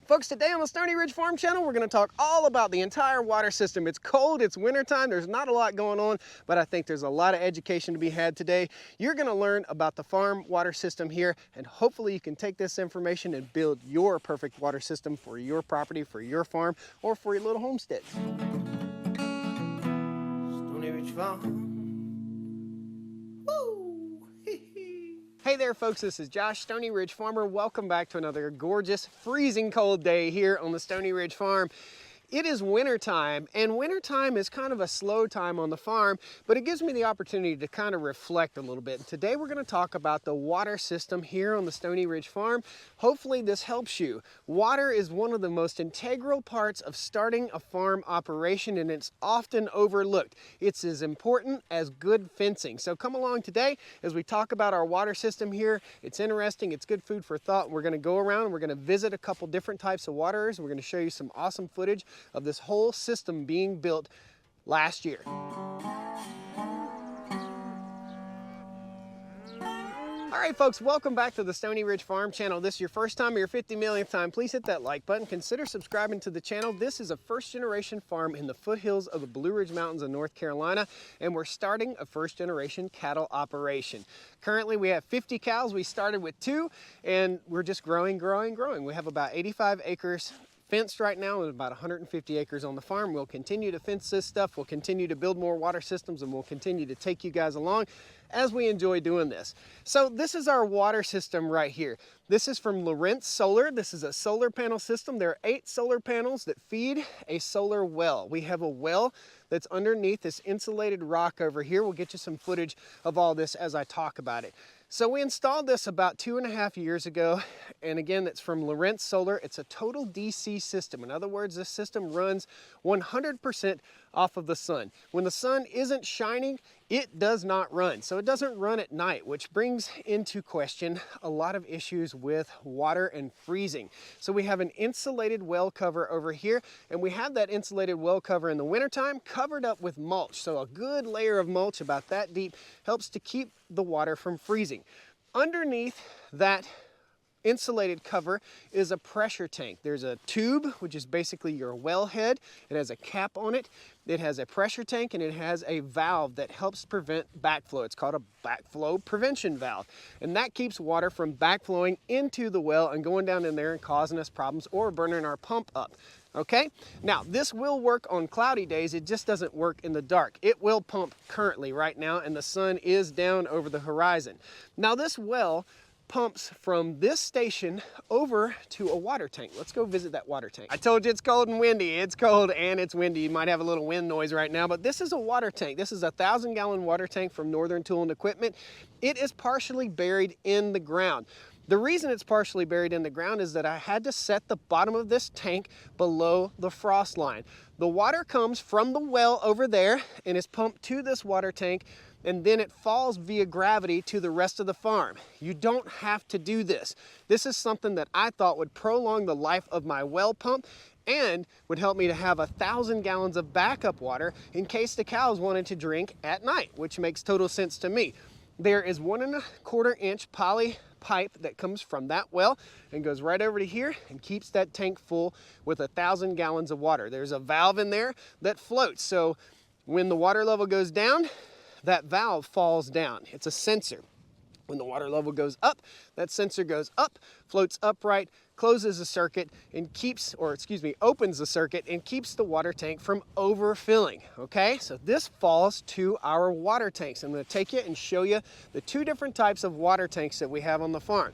Folks, today on the Stoney Ridge Farm Channel, we're going to talk all about the entire water system. It's cold, it's wintertime, there's not a lot going on, but I think there's a lot of education to be had today. You're going to learn about the farm water system here, and hopefully you can take this information and build your perfect water system for your property, for your farm, or for your little homestead. Stoney Ridge Farm. Hey there folks, this is Josh, Stoney Ridge Farmer. Welcome back to another gorgeous, freezing cold day here on the Stoney Ridge Farm. It is wintertime, and wintertime is kind of a slow time on the farm, but it gives me the opportunity to kind of reflect a little bit. And today we're going to talk about the water system here on the Stoney Ridge Farm. Hopefully this helps you. Water is one of the most integral parts of starting a farm operation, and it's often overlooked. It's as important as good fencing. So come along today as we talk about our water system here. It's interesting, it's good food for thought. We're going to go around and we're going to visit a couple different types of waterers. We're going to show you some awesome footage of this whole system being built last year. All right, folks, welcome back to the Stoney Ridge Farm Channel. This is your first time or your 50 millionth time. Please hit that like button. Consider subscribing to the channel. This is a first-generation farm in the foothills of the Blue Ridge Mountains of North Carolina, and we're starting a first-generation cattle operation. Currently, we have 50 cows. We started with 2, and we're just growing. We have about 85 acres fenced right now, with about 150 acres on the farm. We'll continue to fence this stuff. We'll continue to build more water systems, and we'll continue to take you guys along as we enjoy doing this. So this is our water system right here. This is from Lawrence Solar. This is a solar panel system. There are 8 solar panels that feed a solar well. We have a well that's underneath this insulated rock over here. We'll get you some footage of all this as I talk about it. So we installed this about 2.5 years ago, and again, it's from Lawrence Solar. It's a total DC system. In other words, this system runs 100% off of the sun. When the sun isn't shining, it does not run. So it doesn't run at night, which brings into question a lot of issues with water and freezing. So we have an insulated well cover over here, and we have that insulated well cover in the wintertime covered up with mulch. So a good layer of mulch about that deep helps to keep the water from freezing. Underneath that insulated cover is a pressure tank. There's a tube, which is basically your well head. It has a cap on it. It has a pressure tank, and it has a valve that helps prevent backflow. It's called a backflow prevention valve. And that keeps water from backflowing into the well and going down in there and causing us problems or burning our pump up. Okay, now this will work on cloudy days. It just doesn't work in the dark. It will pump currently right now, and the sun is down over the horizon. Now this well pumps from this station over to a water tank. Let's go visit that water tank. I told you it's cold and windy. It's cold and it's windy. You might have a little wind noise right now, but this is a water tank. This is a 1,000-gallon water tank from Northern Tool and Equipment. It is partially buried in the ground. The reason it's partially buried in the ground is that I had to set the bottom of this tank below the frost line. The water comes from the well over there and is pumped to this water tank, and then it falls via gravity to the rest of the farm. You don't have to do this. This is something that I thought would prolong the life of my well pump and would help me to have 1,000 gallons of backup water in case the cows wanted to drink at night, which makes total sense to me. There is 1¼ inch poly pipe that comes from that well and goes right over to here and keeps that tank full with 1,000 gallons of water. There's a valve in there that floats. So when the water level goes down, that valve falls down. It's a sensor. When the water level goes up, that sensor goes up, floats upright, closes the circuit and opens the circuit and keeps the water tank from overfilling. Okay, so this falls to our water tanks. I'm going to take you and show you the 2 different types of water tanks that we have on the farm.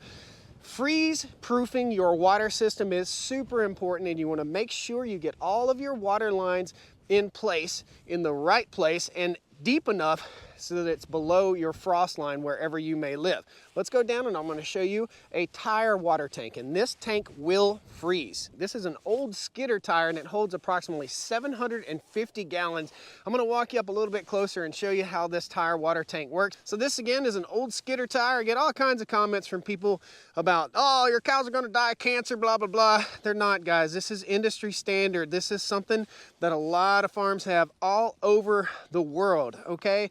Freeze proofing your water system is super important, and you want to make sure you get all of your water lines in place, in the right place, and deep enough so that it's below your frost line wherever you may live. Let's go down and I'm going to show you a tire water tank, and this tank will freeze. This is an old skidder tire and it holds approximately 750 gallons. I'm going to walk you up a little bit closer and show you how this tire water tank works. So this again is an old skidder tire. I get all kinds of comments from people about, oh, your cows are going to die of cancer, blah, blah, blah. They're not, guys. This is industry standard. This is something that a lot of farms have all over the world, okay?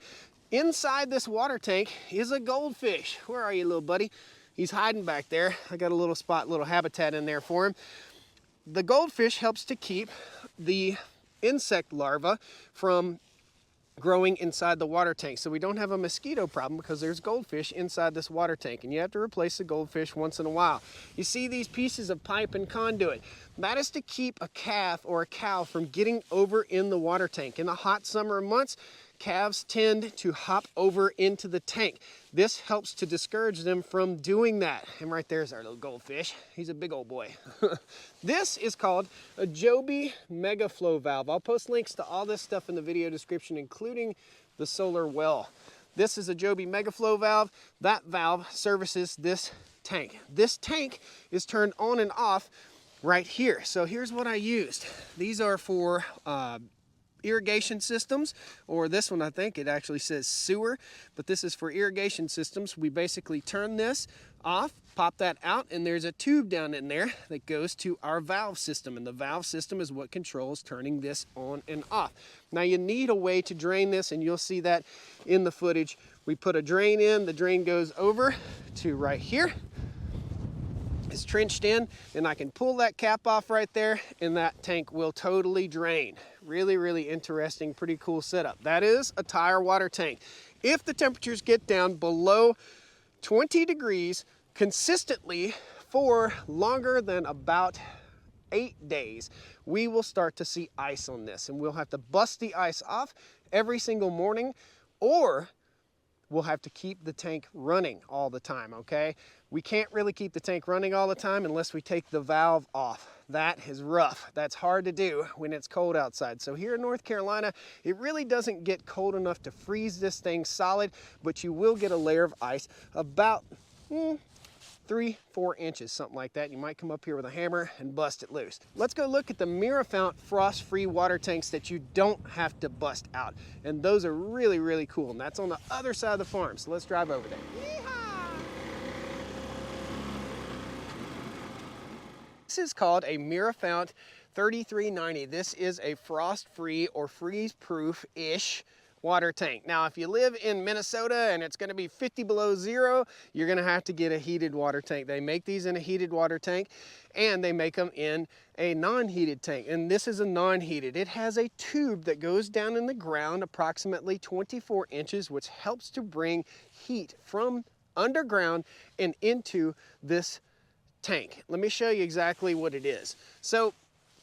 Inside this water tank is a goldfish. Where are you, little buddy? He's hiding back there. I got a little spot, little habitat in there for him. The goldfish helps to keep the insect larvae from growing inside the water tank. So we don't have a mosquito problem because there's goldfish inside this water tank, and you have to replace the goldfish once in a while. You see these pieces of pipe and conduit. That is to keep a calf or a cow from getting over in the water tank. In the hot summer months, calves tend to hop over into the tank. This helps to discourage them from doing that. And right there's our little goldfish. He's a big old boy. This is called a Joby Mega Flow valve. I'll post links to all this stuff in the video description, including the solar well. This is a Joby Mega Flow valve. That valve services this tank. This tank is turned on and off right here. So here's what I used. These are for irrigation systems, or this one I think it actually says sewer, but this is for irrigation systems. We basically turn this off, pop that out, and there's a tube down in there that goes to our valve system, and the valve system is what controls turning this on and off. Now you need a way to drain this, and you'll see that in the footage. We put a drain in, the drain goes over to right here. It's trenched in, and I can pull that cap off right there, and that tank will totally drain. Really, really interesting, pretty cool setup. That is a tire water tank. If the temperatures get down below 20 degrees consistently for longer than about 8 days, we will start to see ice on this, and we'll have to bust the ice off every single morning, or we'll have to keep the tank running all the time, okay? We can't really keep the tank running all the time unless we take the valve off. That is rough. That's hard to do when it's cold outside. So here in North Carolina, it really doesn't get cold enough to freeze this thing solid, but you will get a layer of ice about 3-4 inches, something like that. You might come up here with a hammer and bust it loose. Let's go look at the Mirafount frost-free water tanks that you don't have to bust out. And those are really, really cool. And that's on the other side of the farm. So let's drive over there. Yeehaw! This is called a Mirafount 3390. This is a frost-free or freeze-proof-ish water tank. Now, if you live in Minnesota and it's gonna be 50 below zero, you're gonna have to get a heated water tank. They make these in a heated water tank, and they make them in a non-heated tank. And this is a non-heated. It has a tube that goes down in the ground approximately 24 inches, which helps to bring heat from underground and into this tank. Let me show you exactly what it is. So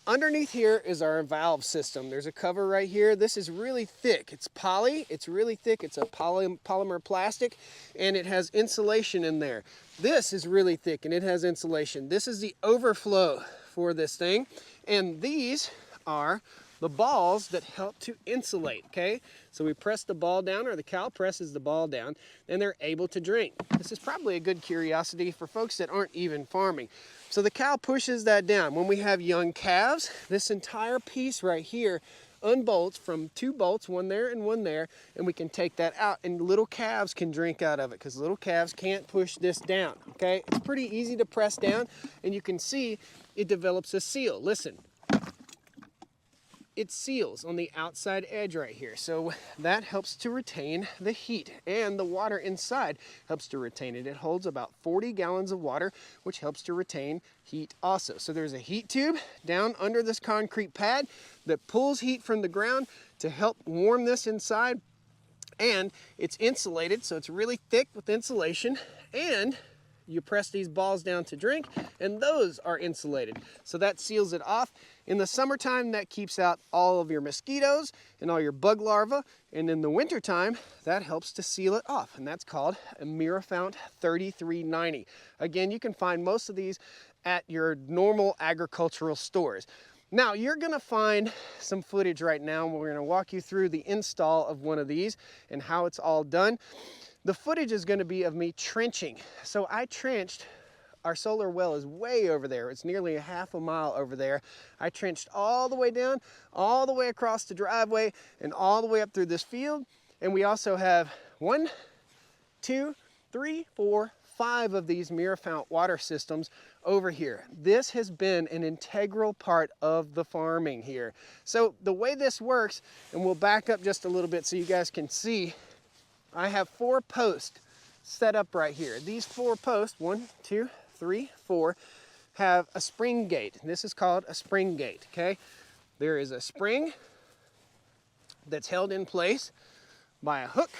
underneath here is our valve system. There's a cover right here. This is really thick. It's poly. It's really thick. It's a polymer plastic, and it has insulation in there. This is really thick, and it has insulation. This is the overflow for this thing, and these are the balls that help to insulate, okay? So we press the ball down, or the cow presses the ball down, and they're able to drink. This is probably a good curiosity for folks that aren't even farming. So the cow pushes that down. When we have young calves, this entire piece right here unbolts from 2 bolts, one there and one there, and we can take that out, and little calves can drink out of it because little calves can't push this down, okay? It's pretty easy to press down, and you can see it develops a seal. Listen. It seals on the outside edge right here. So that helps to retain the heat, and the water inside helps to retain it. It holds about 40 gallons of water, which helps to retain heat also. So there's a heat tube down under this concrete pad that pulls heat from the ground to help warm this inside, and it's insulated, so it's really thick with insulation, and you press these balls down to drink, and those are insulated. So that seals it off. In the summertime, that keeps out all of your mosquitoes and all your bug larvae. And in the wintertime, that helps to seal it off. And that's called a Mirafount 3390. Again, you can find most of these at your normal agricultural stores. Now, you're gonna find some footage right now, and we're gonna walk you through the install of one of these and how it's all done. The footage is gonna be of me trenching. So I trenched, our solar well is way over there. It's nearly a half a mile over there. I trenched all the way down, all the way across the driveway, and all the way up through this field. And we also have 1, 2, 3, 4, 5 of these Mirafount water systems over here. This has been an integral part of the farming here. So the way this works, and we'll back up just a little bit so you guys can see, I have 4 posts set up right here. These 4 posts, 1, 2, 3, 4, have a spring gate. This is called a spring gate, okay? There is a spring that's held in place by a hook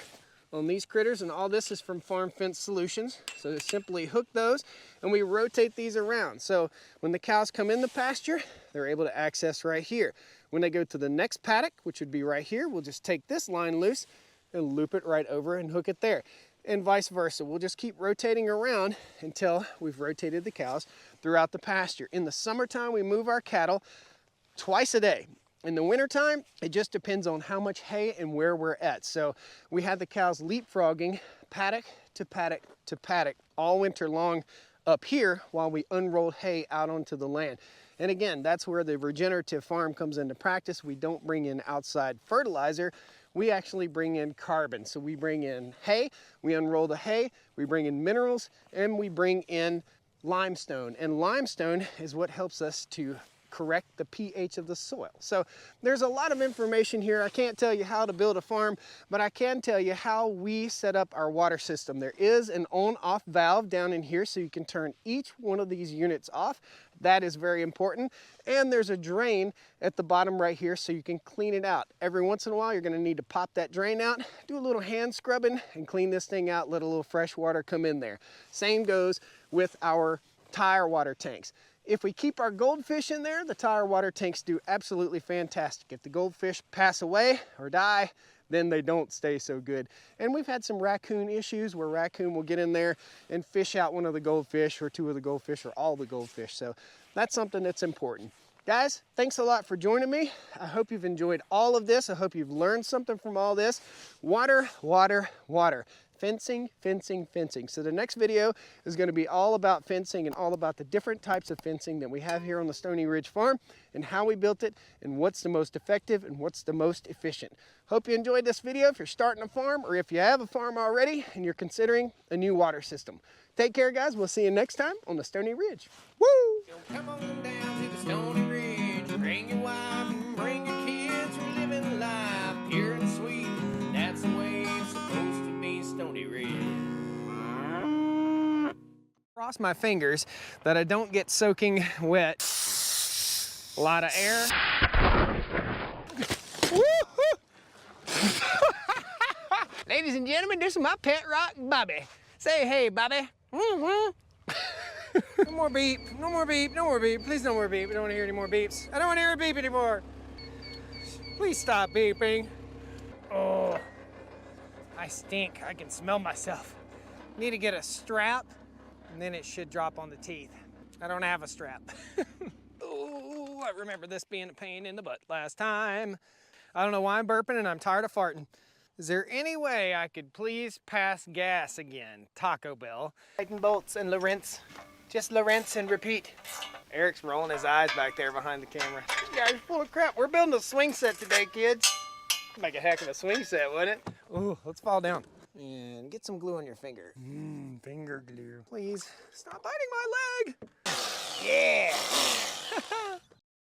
on these critters, and all this is from Farm Fence Solutions. So simply hook those and we rotate these around. So when the cows come in the pasture, they're able to access right here. When they go to the next paddock, which would be right here, we'll just take this line loose and loop it right over and hook it there. And vice versa. We'll just keep rotating around until we've rotated the cows throughout the pasture. In the summertime, we move our cattle twice a day. In the wintertime, it just depends on how much hay and where we're at. So we had the cows leapfrogging paddock to paddock to paddock all winter long up here while we unrolled hay out onto the land. And again, that's where the regenerative farm comes into practice. We don't bring in outside fertilizer. We actually bring in carbon. So we bring in hay, we unroll the hay, we bring in minerals, and we bring in limestone. And limestone is what helps us to correct the pH of the soil. So there's a lot of information here. I can't tell you how to build a farm, but I can tell you how we set up our water system. There is an on-off valve down in here so you can turn each one of these units off. That is very important. And there's a drain at the bottom right here so you can clean it out. Every once in a while, you're gonna need to pop that drain out, do a little hand scrubbing and clean this thing out, let a little fresh water come in there. Same goes with our tire water tanks. If we keep our goldfish in there, the tire water tanks do absolutely fantastic. If the goldfish pass away or die, then they don't stay so good. And we've had some raccoon issues where raccoon will get in there and fish out one of the goldfish or two of the goldfish or all the goldfish. So that's something that's important. Guys, thanks a lot for joining me. I hope you've enjoyed all of this. I hope you've learned something from all this. Water, water, water. Fencing, fencing, fencing. So the next video is going to be all about fencing and all about the different types of fencing that we have here on the Stoney Ridge Farm and how we built it and what's the most effective and what's the most efficient. Hope you enjoyed this video if you're starting a farm or if you have a farm already and you're considering a new water system. Take care, guys. We'll see you next time on the Stoney Ridge. Woo! Come on down to the Stoney Ridge. Bring your wife and bring your kids. We're living life pure and sweet. That's the way it's supposed to be, Stoney Ridge. Cross my fingers that I don't get soaking wet. A lot of air. Ladies and gentlemen, this is my pet rock, Bobby. Say hey, Bobby. No more beep, no more beep, no more beep. Please no more beep. I don't want to hear any more beeps. I don't want to hear a beep anymore. Please stop beeping. Oh, I stink. I can smell myself. Need to get a strap and then it should drop on the teeth. I don't have a strap. Oh, I remember this being a pain in the butt last time. I don't know why I'm burping and I'm tired of farting. Is there any way I could please pass gas again? Taco Bell. Lightning bolts and Lorentz. Just Lorentz and repeat. Eric's rolling his eyes back there behind the camera. You guys are full of crap. We're building a swing set today, kids. Make a heck of a swing set, wouldn't it? Ooh, let's fall down. And get some glue on your finger. Finger glue. Please, stop biting my leg. Yeah.